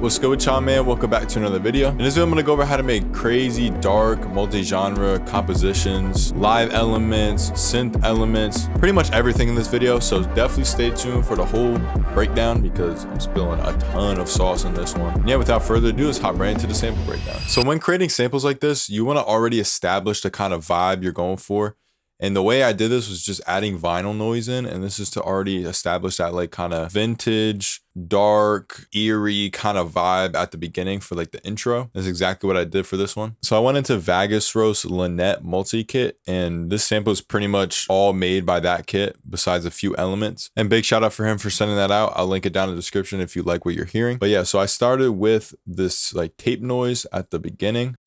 what's good with y'all, man? Welcome back to another video. In this video, I'm gonna go over how to make crazy, dark, multi-genre compositions, live elements, synth elements, pretty much everything in this video. So definitely stay tuned for the whole breakdown because I'm spilling a ton of sauce in this one. And yeah, without further ado, let's hop right into the sample breakdown. So when creating samples like this, you wanna already establish the kind of vibe you're going for. And the way I did this was just adding vinyl noise in, and this is to already establish that like kind of vintage, dark, eerie kind of vibe at the beginning for like the intro. That's exactly what I did for this one. So I went into Pecussion Lynette multi-kit, and this sample is pretty much all made by that kit besides a few elements. And big shout out for him for sending that out. I'll link it down in the description if you like what you're hearing. But yeah, so I started with this like tape noise at the beginning.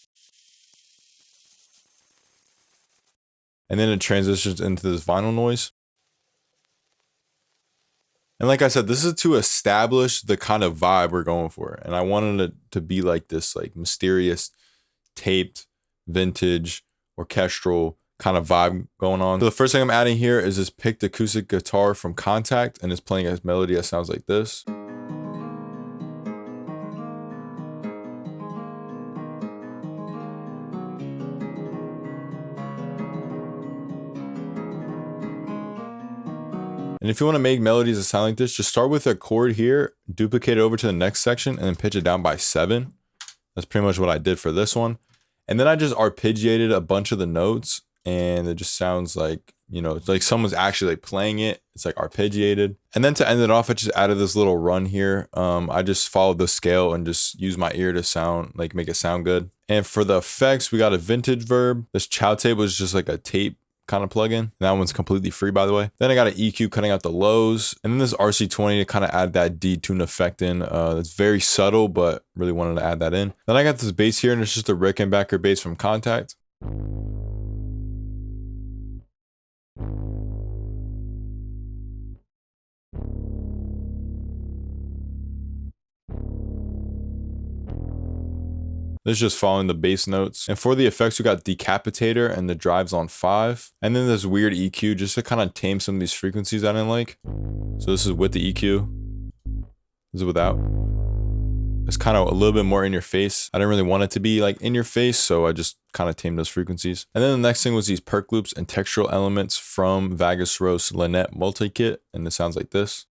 And then it transitions into this vinyl noise. And like I said, this is to establish the kind of vibe we're going for. And I wanted it to be like this, like mysterious, taped, vintage, orchestral kind of vibe going on. So the first thing I'm adding here is this picked acoustic guitar from Contact, and it's playing a melody that sounds like this. And if you want to make melodies that sound like this, just start with a chord here, duplicate it over to the next section, and then pitch it down by 7. That's pretty much what I did for this one. And then I just arpeggiated a bunch of the notes, and it just sounds like, you know, it's like someone's actually like playing it. It's like arpeggiated. And then to end it off, I just added this little run here. I just followed the scale and just used my ear to sound, like make it sound good. And for the effects, we got a vintage verb. This chow tape was just like a tape kind of plugin. That one's completely free, by the way. Then I got an EQ cutting out the lows, and then this RC20 to kind of add that detune effect in. It's very subtle, but really wanted to add that in. Then I got this bass here, and it's just a Rickenbacker bass from Contact. This is just following the bass notes. And for the effects, we got Decapitator and the drives on 5. And then this weird EQ just to kind of tame some of these frequencies I didn't like. So this is with the EQ. This is without. It's kind of a little bit more in your face. I didn't really want it to be like in your face, so I just kind of tamed those frequencies. And then the next thing was these perk loops and textural elements from Pecussion Lynette multi-kit. And it sounds like this.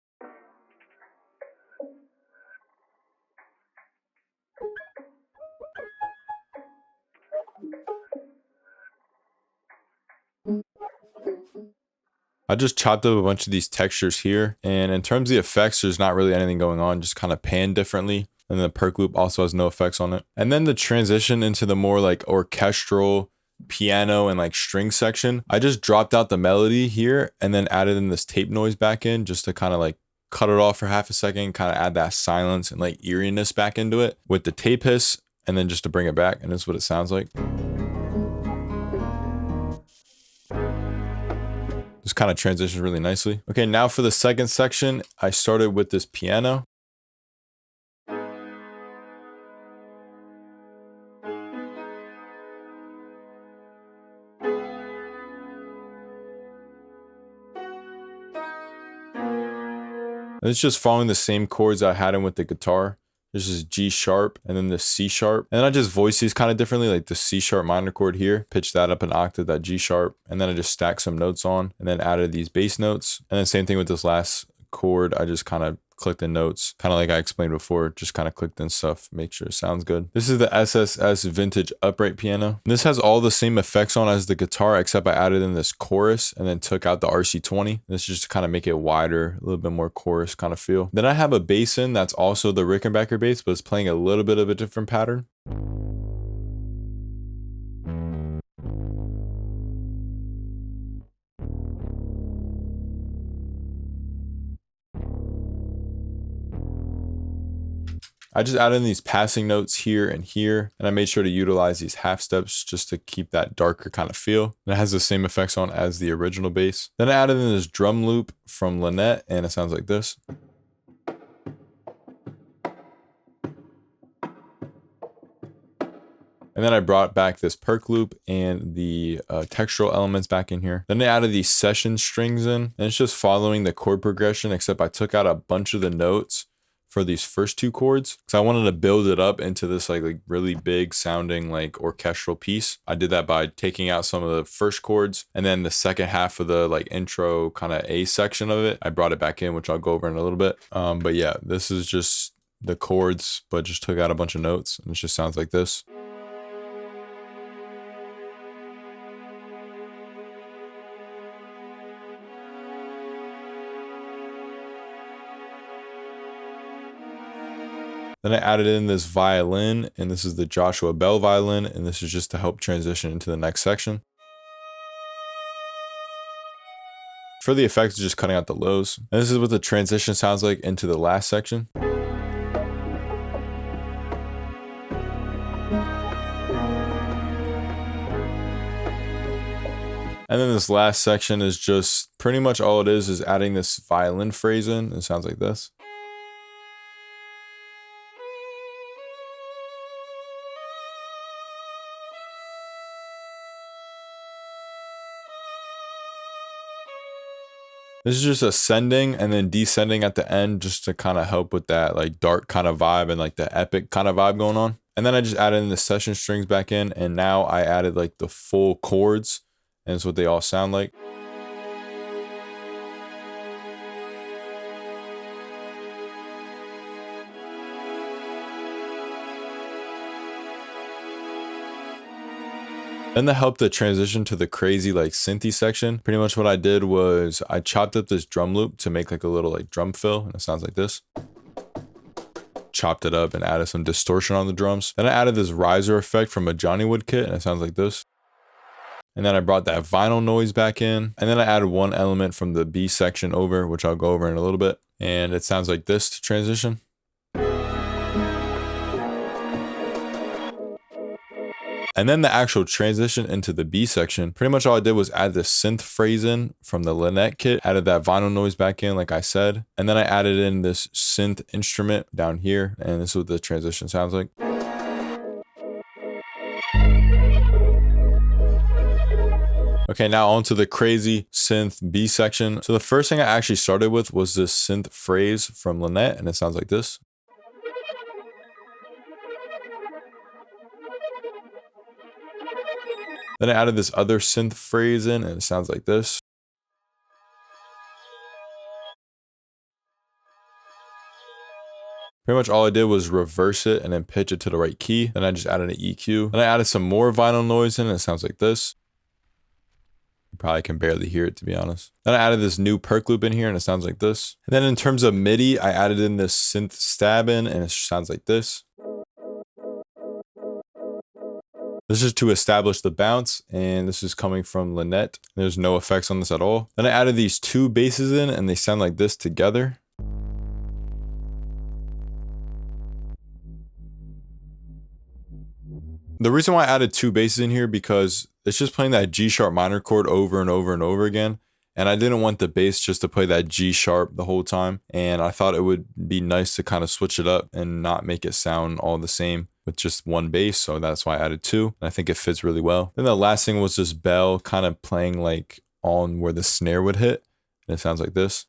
I just chopped up a bunch of these textures here, and in terms of the effects, there's not really anything going on, just kind of pan differently. And the perk loop also has no effects on it. And then the transition into the more like orchestral piano and like string section, I just dropped out the melody here and then added in this tape noise back in just to kind of like cut it off for half a second, kind of add that silence and like eeriness back into it with the tape hiss, and then just to bring it back. And this is what it sounds like. This kind of transitions really nicely. Okay, now for the second section, I started with this piano. And it's just following the same chords I had in with the guitar. This is G sharp and then the C sharp. And then I just voice these kind of differently, like the C sharp minor chord here, pitch that up an octave, that G sharp. And then I just stacked some notes on and then added these bass notes. And then same thing with this last chord. I just kind of clicked in notes, kind of like I explained before, just kind of clicked in stuff, make sure it sounds good. This is the SSS vintage upright piano. And this has all the same effects on as the guitar, except I added in this chorus and then took out the RC20. This is just to kind of make it wider, a little bit more chorus kind of feel. Then I have a bass in that's also the Rickenbacker bass, but it's playing a little bit of a different pattern. I just added in these passing notes here and here, and I made sure to utilize these half steps just to keep that darker kind of feel. And it has the same effects on as the original bass. Then I added in this drum loop from Lynette, and it sounds like this. And then I brought back this perk loop and the textural elements back in here. Then I added these session strings in, and it's just following the chord progression, except I took out a bunch of the notes for these first two chords because I wanted to build it up into this like really big sounding like orchestral piece. I did that by taking out some of the first chords, and then the second half of the like intro kind of A section of it, I brought it back in, which I'll go over in a little bit. But yeah, this is just the chords, but just took out a bunch of notes, and it just sounds like this. Then I added in this violin, and this is the Joshua Bell violin, and this is just to help transition into the next section. For the effects, just cutting out the lows. And this is what the transition sounds like into the last section. And then this last section is just pretty much all it is adding this violin phrase in. It sounds like this. This is just ascending and then descending at the end just to kind of help with that like dark kind of vibe and like the epic kind of vibe going on. And then I just added in the session strings back in, and now I added like the full chords, and it's what they all sound like. Then to help the transition to the crazy like synthy section, pretty much what I did was I chopped up this drum loop to make like a little like drum fill, and it sounds like this. Chopped it up and added some distortion on the drums. Then I added this riser effect from a Johnny Wood kit, and it sounds like this. And then I brought that vinyl noise back in, and then I added one element from the B section over, which I'll go over in a little bit. And it sounds like this to transition. And then the actual transition into the B section, pretty much all I did was add the synth phrase in from the Lynette kit, added that vinyl noise back in like I said, and then I added in this synth instrument down here, and this is what the transition sounds like. Okay, now on to the crazy synth B section. So the first thing I actually started with was this synth phrase from Lynette, and it sounds like this. Then I added this other synth phrase in, and it sounds like this. Pretty much all I did was reverse it and then pitch it to the right key. Then I just added an EQ. Then I added some more vinyl noise in, and it sounds like this. You probably can barely hear it, to be honest. Then I added this new perk loop in here, and it sounds like this. And then in terms of MIDI, I added in this synth stab in, and it sounds like this. This is to establish the bounce, and this is coming from Lynette. There's no effects on this at all. Then I added these two basses in, and they sound like this together. The reason why I added two basses in here because it's just playing that G sharp minor chord over and over and over again. And I didn't want the bass just to play that G sharp the whole time. And I thought it would be nice to kind of switch it up and not make it sound all the same with just one bass. So that's why I added two. And I think it fits really well. Then the last thing was this bell kind of playing like on where the snare would hit. And it sounds like this.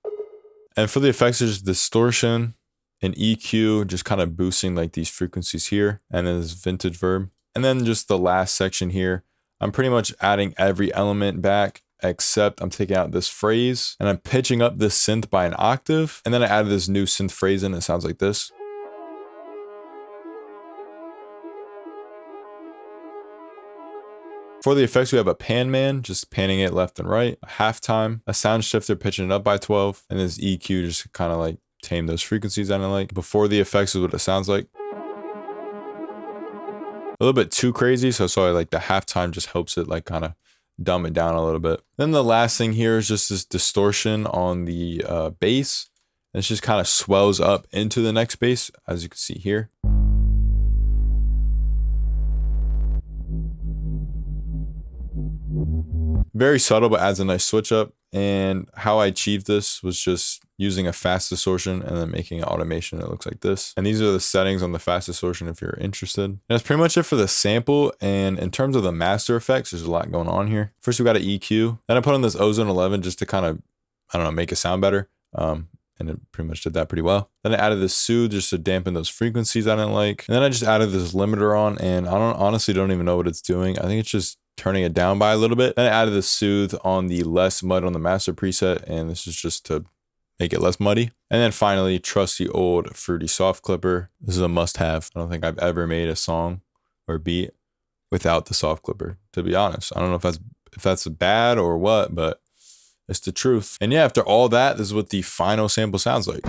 And for the effects, there's distortion and EQ, just kind of boosting like these frequencies here. And then this vintage verb. And then just the last section here, I'm pretty much adding every element back, except I'm taking out this phrase and I'm pitching up this synth by an octave. And then I added this new synth phrase in. It sounds like this. For the effects, we have a pan man, just panning it left and right, a halftime, a sound shifter pitching it up by 12, and this EQ just kind of like tame those frequencies that I like. Before the effects is what it sounds like. A little bit too crazy, so sorry, like the halftime just helps it like kind of dumb it down a little bit. Then the last thing here is just this distortion on the bass. It just kind of swells up into the next bass, as you can see here. Very subtle, but adds a nice switch up. And how I achieved this was just using a fast distortion and then making an automation that looks like this. And these are the settings on the fast distortion if you're interested. And that's pretty much it for the sample. And in terms of the master effects, there's a lot going on here. First, we got an EQ. Then I put on this Ozone 11 just to kind of, I don't know, make it sound better. and it pretty much did that pretty well. Then I added this soothe just to dampen those frequencies I didn't like. And then I just added this limiter on, and I honestly don't even know what it's doing. I think it's just turning it down by a little bit. Then I added the soothe on the less mud on the master preset, and this is just to make it less muddy. And then finally, trusty old fruity soft clipper. This is a must-have. I don't think I've ever made a song or beat without the soft clipper, to be honest. I don't know if that's bad or what, but it's the truth. And yeah, after all that, this is what the final sample sounds like.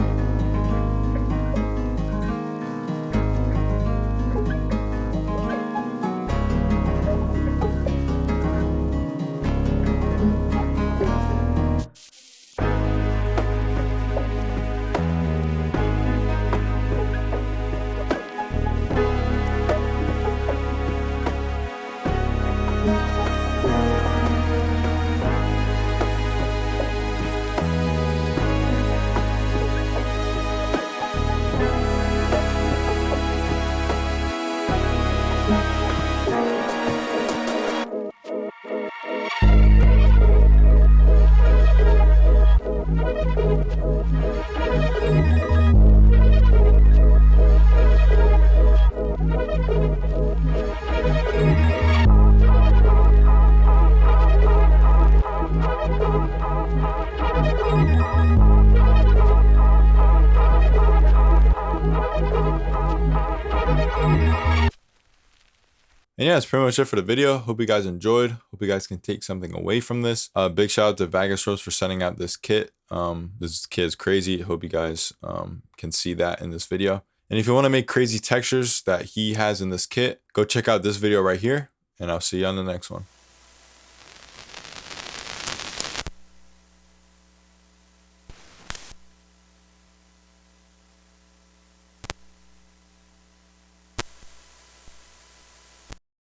And yeah, that's pretty much it for the video. Hope you guys enjoyed. Hope you guys can take something away from this. Big shout out to Vegas Rose for sending out this kit. This kit is crazy. Hope you guys can see that in this video. And if you want to make crazy textures that he has in this kit, go check out this video right here, and I'll see you on the next one.